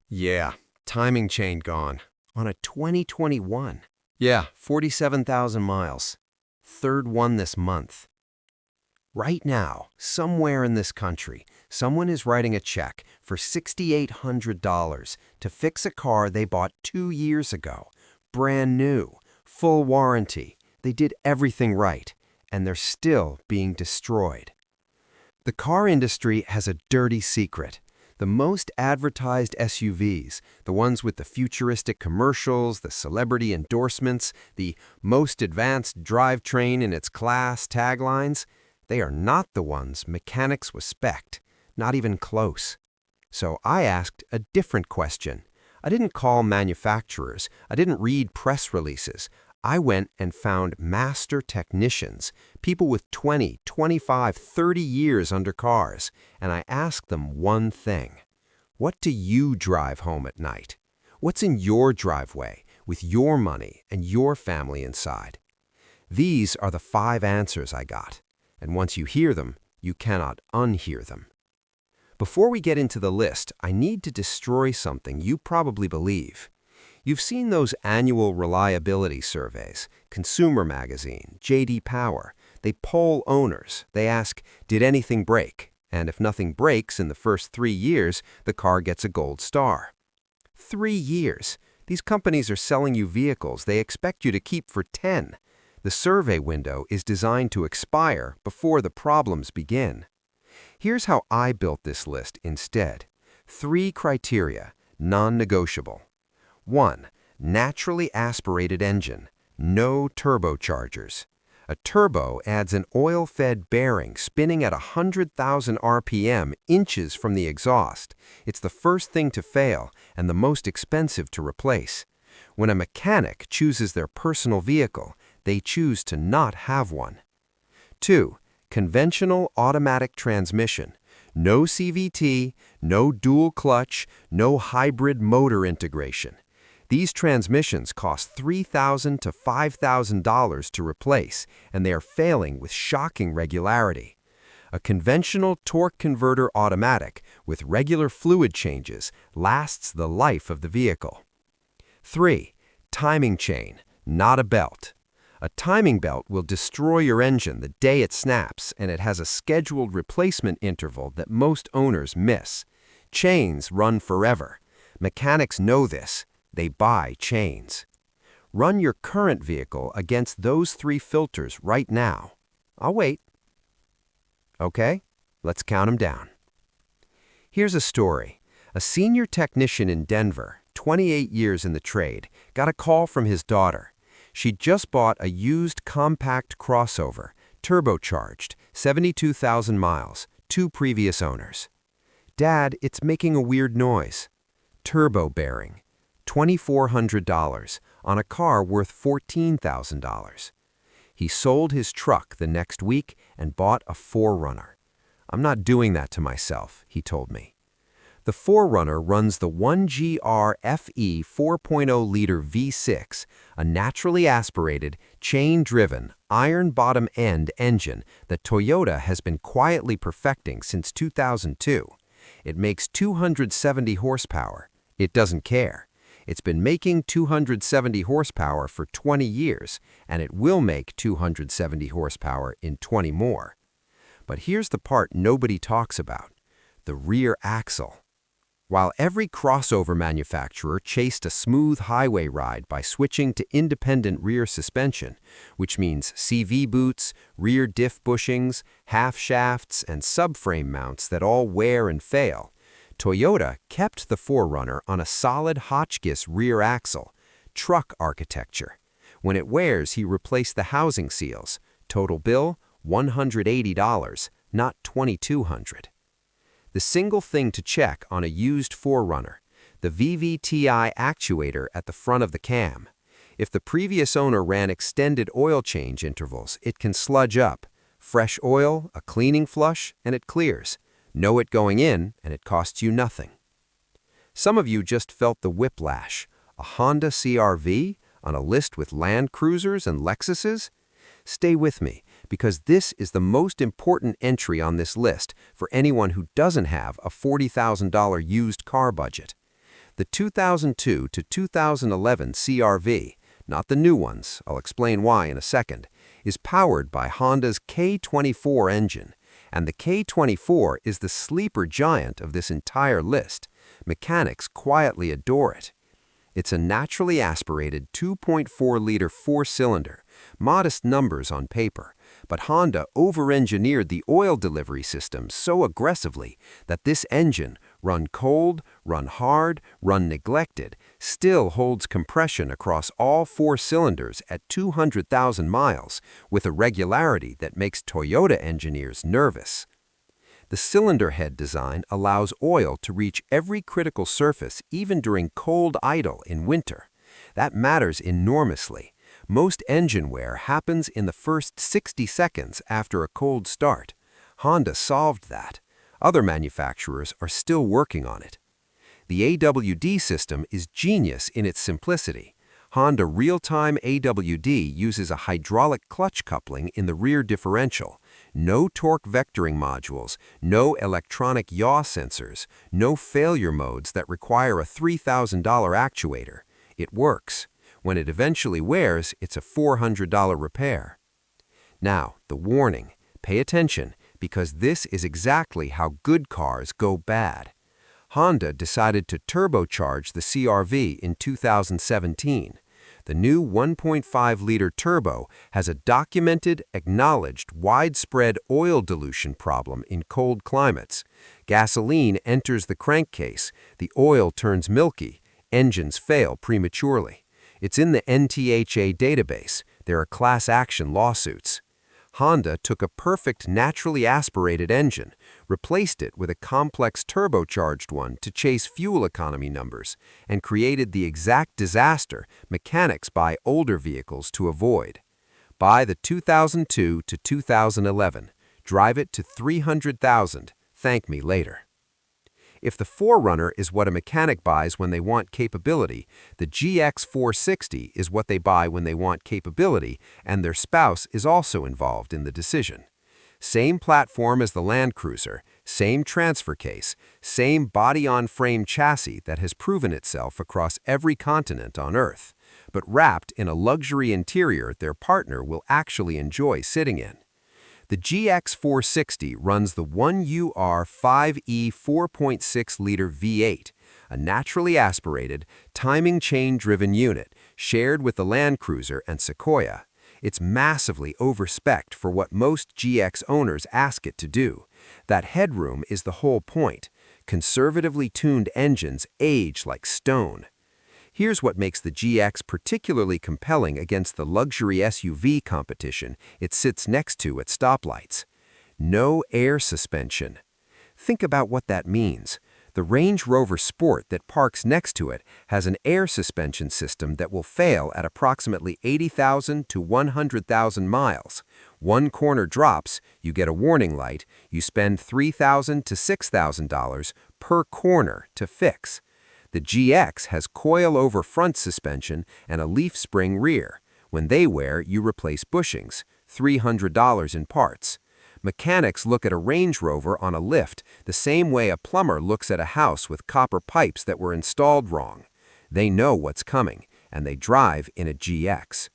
Yeah, timing chain gone. On a 2021. Yeah, 47,000 miles. Third one this month. Right now, somewhere in this country, someone is writing a check for $6,800 to fix a car they bought 2 years ago. Brand new, full warranty. They did everything right, and they're still being destroyed. The car industry has a dirty secret. The most advertised SUVs, the ones with the futuristic commercials, the celebrity endorsements, the most advanced drivetrain in its class taglines, they are not the ones mechanics respect, not even close. So I asked a different question. I didn't call manufacturers. I didn't read press releases. I went and found master technicians, people with 20, 25, 30 years under cars, and I asked them one thing. What do you drive home at night? What's in your driveway with your money and your family inside? These are the 5 answers I got, and once you hear them, you cannot unhear them. Before we get into the list, I need to destroy something you probably believe. You've seen those annual reliability surveys, Consumer Magazine, J.D. Power. They poll owners. They ask, did anything break? And if nothing breaks in the first 3 years, the car gets a gold star. 3 years. These companies are selling you vehicles they expect you to keep for 10. The survey window is designed to expire before the problems begin. Here's how I built this list instead. 3 criteria, non-negotiable. 1. Naturally aspirated engine, no turbochargers. A turbo adds an oil-fed bearing spinning at 100,000 RPM inches from the exhaust. It's the first thing to fail and the most expensive to replace. When a mechanic chooses their personal vehicle, they choose to not have one. 2. Conventional automatic transmission. No CVT, no dual clutch, no hybrid motor integration. These transmissions cost $3,000 to $5,000 to replace, and they are failing with shocking regularity. A conventional torque converter automatic with regular fluid changes lasts the life of the vehicle. 3. Timing chain, not a belt. A timing belt will destroy your engine the day it snaps, and it has a scheduled replacement interval that most owners miss. Chains run forever. Mechanics know this. They buy chains. Run your current vehicle against those 3 filters right now. I'll wait. Okay, let's count them down. Here's a story. A senior technician in Denver, 28 years in the trade, got a call from his daughter. She'd just bought a used compact crossover, turbocharged, 72,000 miles, 2 previous owners. Dad, it's making a weird noise. Turbo bearing. $2,400 on a car worth $14,000. He sold his truck the next week and bought a 4Runner. I'm not doing that to myself, he told me. The 4Runner runs the 1GR FE 4.0-liter V6, a naturally aspirated, chain-driven, iron-bottom-end engine that Toyota has been quietly perfecting since 2002. It makes 270 horsepower. It doesn't care. It's been making 270 horsepower for 20 years, and it will make 270 horsepower in 20 more. But here's the part nobody talks about: the rear axle. While every crossover manufacturer chased a smooth highway ride by switching to independent rear suspension, which means CV boots, rear diff bushings, half shafts, and subframe mounts that all wear and fail, Toyota kept the 4Runner on a solid Hotchkiss rear axle, truck architecture. When it wears, he replaced the housing seals. Total bill, $180, not $2,200. The single thing to check on a used 4Runner, the VVTi actuator at the front of the cam. If the previous owner ran extended oil change intervals, it can sludge up. Fresh oil, a cleaning flush, and it clears. Know it going in, and it costs you nothing. Some of you just felt the whiplash. A Honda CR-V on a list with Land Cruisers and Lexuses? Stay with me, because this is the most important entry on this list for anyone who doesn't have a $40,000 used car budget. The 2002 to 2011 CR-V, not the new ones, I'll explain why in a second, is powered by Honda's K24 engine, and the K24 is the sleeper giant of this entire list. Mechanics quietly adore it. It's a naturally aspirated 2.4-liter four-cylinder, modest numbers on paper, but Honda over-engineered the oil delivery system so aggressively that this engine, run cold, run hard, run neglected, still holds compression across all four cylinders at 200,000 miles with a regularity that makes Toyota engineers nervous. The cylinder head design allows oil to reach every critical surface even during cold idle in winter. That matters enormously. Most engine wear happens in the first 60 seconds after a cold start. Honda solved that. Other manufacturers are still working on it. The AWD system is genius in its simplicity. Honda real-time AWD uses a hydraulic clutch coupling in the rear differential. No torque vectoring modules, no electronic yaw sensors, no failure modes that require a $3,000 actuator. It works. When it eventually wears, it's a $400 repair. Now, the warning. Pay attention, because this is exactly how good cars go bad. Honda decided to turbocharge the CR-V in 2017. The new 1.5-liter turbo has a documented, acknowledged, widespread oil dilution problem in cold climates. Gasoline enters the crankcase, the oil turns milky, engines fail prematurely. It's in the NTHA database. There are class action lawsuits. Honda took a perfect naturally aspirated engine, replaced it with a complex turbocharged one to chase fuel economy numbers, and created the exact disaster mechanics buy older vehicles to avoid. Buy the 2002 to 2011. Drive it to 300,000. Thank me later. If the 4Runner is what a mechanic buys when they want capability, the GX 460 is what they buy when they want capability, and their spouse is also involved in the decision. Same platform as the Land Cruiser, same transfer case, same body-on-frame chassis that has proven itself across every continent on Earth, but wrapped in a luxury interior their partner will actually enjoy sitting in. The GX 460 runs the 1UR5E 4.6-liter V8, a naturally aspirated, timing chain-driven unit shared with the Land Cruiser and Sequoia. It's massively over-spec'd for what most GX owners ask it to do. That headroom is the whole point. Conservatively tuned engines age like stone. Here's what makes the GX particularly compelling against the luxury SUV competition it sits next to at stoplights. No air suspension. Think about what that means. The Range Rover Sport that parks next to it has an air suspension system that will fail at approximately 80,000 to 100,000 miles. One corner drops, you get a warning light, you spend $3,000 to $6,000 per corner to fix. The GX has coil-over front suspension and a leaf spring rear. When they wear, you replace bushings, $300 in parts. Mechanics look at a Range Rover on a lift the same way a plumber looks at a house with copper pipes that were installed wrong. They know what's coming, and they drive in a GX.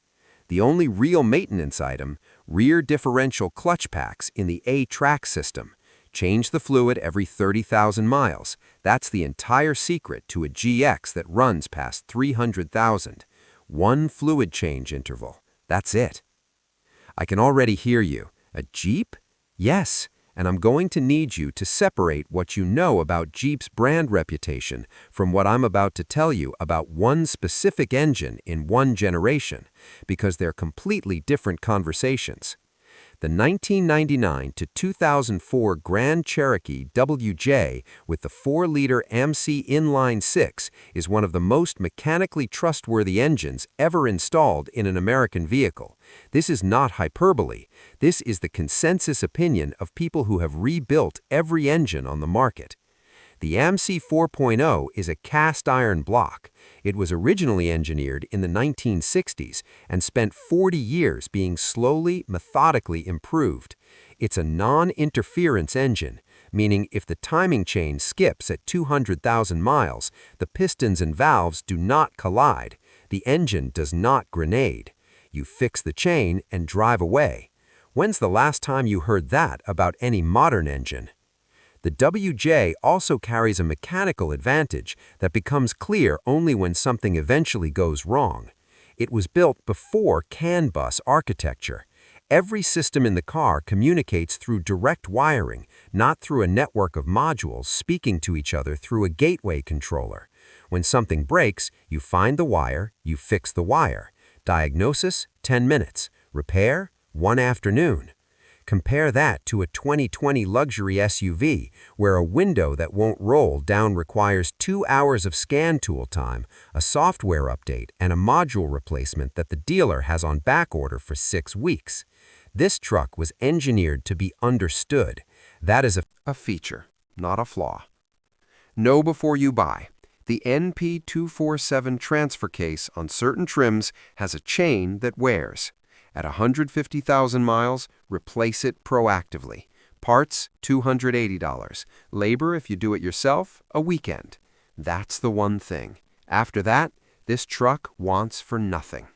The only real maintenance item, rear differential clutch packs in the A-Track system. Change the fluid every 30,000 miles. That's the entire secret to a GX that runs past 300,000. One fluid change interval. That's it. I can already hear you. A Jeep? Yes, and I'm going to need you to separate what you know about Jeep's brand reputation from what I'm about to tell you about one specific engine in one generation, because they're completely different conversations. The 1999 to 2004 Grand Cherokee WJ with the 4-liter AMC inline-6 is one of the most mechanically trustworthy engines ever installed in an American vehicle. This is not hyperbole. This is the consensus opinion of people who have rebuilt every engine on the market. The AMC 4.0 is a cast-iron block. It was originally engineered in the 1960s and spent 40 years being slowly, methodically improved. It's a non-interference engine, meaning if the timing chain skips at 200,000 miles, the pistons and valves do not collide. The engine does not grenade. You fix the chain and drive away. When's the last time you heard that about any modern engine? The WJ also carries a mechanical advantage that becomes clear only when something eventually goes wrong. It was built before CAN bus architecture. Every system in the car communicates through direct wiring, not through a network of modules speaking to each other through a gateway controller. When something breaks, you find the wire, you fix the wire. Diagnosis, 10 minutes. Repair, 1 afternoon. Compare that to a 2020 luxury SUV, where a window that won't roll down requires 2 hours of scan tool time, a software update, and a module replacement that the dealer has on back order for 6 weeks. This truck was engineered to be understood. That is a feature, not a flaw. Know before you buy. The NP247 transfer case on certain trims has a chain that wears. At 150,000 miles, replace it proactively. Parts, $280. Labor, if you do it yourself, a weekend. That's the one thing. After that, this truck wants for nothing.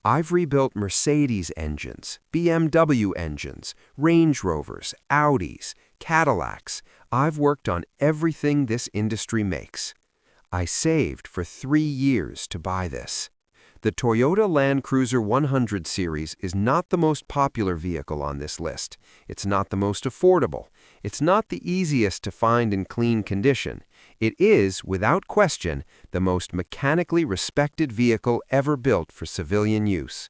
I've rebuilt Mercedes engines, BMW engines, Range Rovers, Audis, Cadillacs. I've worked on everything this industry makes. I saved for 3 years to buy this. The Toyota Land Cruiser 100 series is not the most popular vehicle on this list. It's not the most affordable. It's not the easiest to find in clean condition. It is, without question, the most mechanically respected vehicle ever built for civilian use.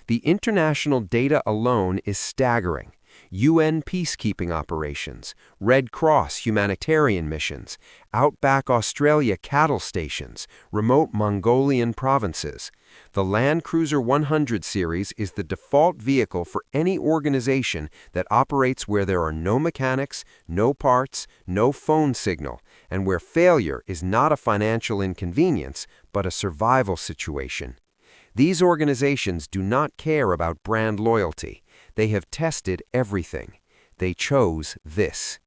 The international data alone is staggering. UN peacekeeping operations, Red Cross humanitarian missions, outback Australia cattle stations, remote Mongolian provinces. The Land Cruiser 100 series is the default vehicle for any organization that operates where there are no mechanics, no parts, no phone signal, and where failure is not a financial inconvenience, but a survival situation. These organizations do not care about brand loyalty. They have tested everything. They chose this.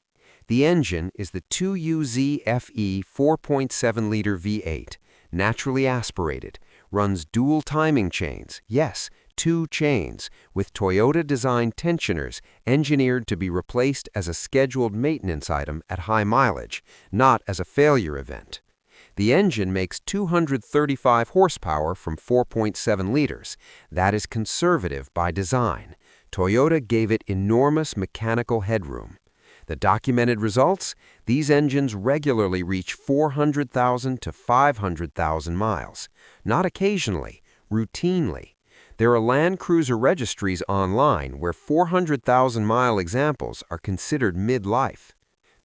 The engine is the 2UZ-FE 4.7-liter V8, naturally aspirated, runs dual timing chains, yes, 2 chains, with Toyota-designed tensioners engineered to be replaced as a scheduled maintenance item at high mileage, not as a failure event. The engine makes 235 horsepower from 4.7 liters. That is conservative by design. Toyota gave it enormous mechanical headroom. The documented results? These engines regularly reach 400,000 to 500,000 miles. Not occasionally, routinely. There are Land Cruiser registries online where 400,000-mile examples are considered mid-life.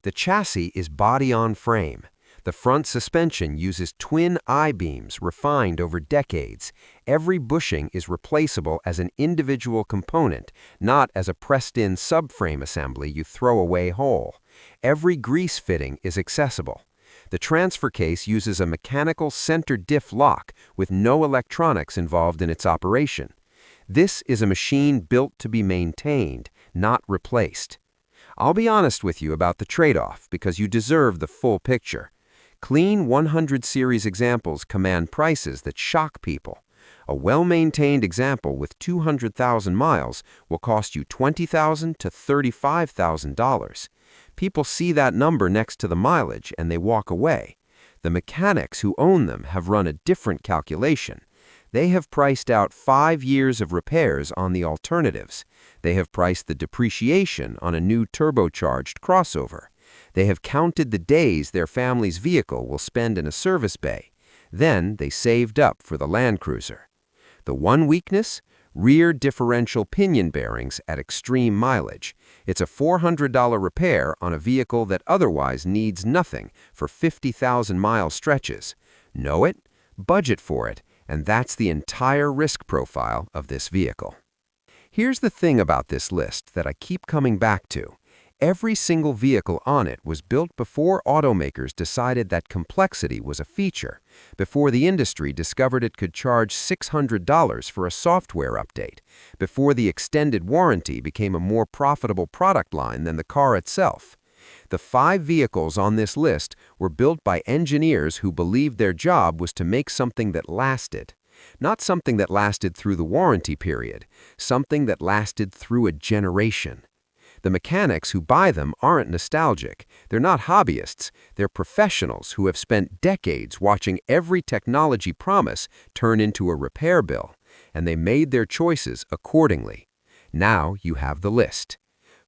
The chassis is body-on-frame. The front suspension uses twin I-beams refined over decades. Every bushing is replaceable as an individual component, not as a pressed-in subframe assembly you throw away whole. Every grease fitting is accessible. The transfer case uses a mechanical center diff lock with no electronics involved in its operation. This is a machine built to be maintained, not replaced. I'll be honest with you about the trade-off because you deserve the full picture. Clean 100 series examples command prices that shock people. A well-maintained example with 200,000 miles will cost you $20,000 to $35,000. People see that number next to the mileage and they walk away. The mechanics who own them have run a different calculation. They have priced out 5 years of repairs on the alternatives. They have priced the depreciation on a new turbocharged crossover. They have counted the days their family's vehicle will spend in a service bay. Then they saved up for the Land Cruiser. The one weakness? Rear differential pinion bearings at extreme mileage. It's a $400 repair on a vehicle that otherwise needs nothing for 50,000-mile stretches. Know it, budget for it, and that's the entire risk profile of this vehicle. Here's the thing about this list that I keep coming back to. Every single vehicle on it was built before automakers decided that complexity was a feature, before the industry discovered it could charge $600 for a software update, before the extended warranty became a more profitable product line than the car itself. The 5 vehicles on this list were built by engineers who believed their job was to make something that lasted. Not something that lasted through the warranty period, something that lasted through a generation. The mechanics who buy them aren't nostalgic. They're not hobbyists. They're professionals who have spent decades watching every technology promise turn into a repair bill, and they made their choices accordingly. Now you have the list.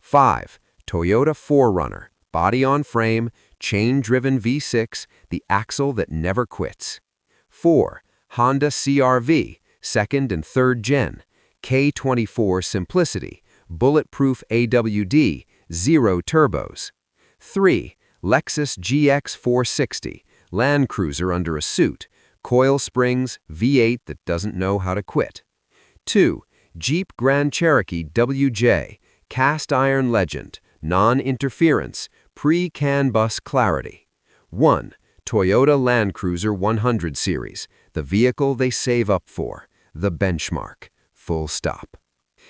5. Toyota 4Runner, body-on-frame, chain-driven V6, the axle that never quits. 4. Honda CR-V, second and third gen, K24 Simplicity, bulletproof AWD, 0 turbos. 3. Lexus GX 460, Land Cruiser under a suit, coil springs, V8 that doesn't know how to quit. 2. Jeep Grand Cherokee WJ, cast iron legend, non-interference, pre-CAN bus clarity. 1. Toyota Land Cruiser 100 series, the vehicle they save up for, the benchmark, full stop.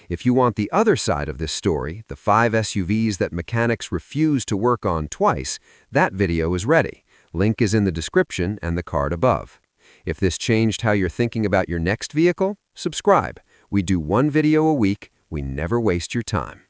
If you want the other side of this story, the 5 SUVs that mechanics refuse to work on twice, that video is ready. Link is in the description and the card above. If this changed how you're thinking about your next vehicle, subscribe. We do 1 video a week. We never waste your time.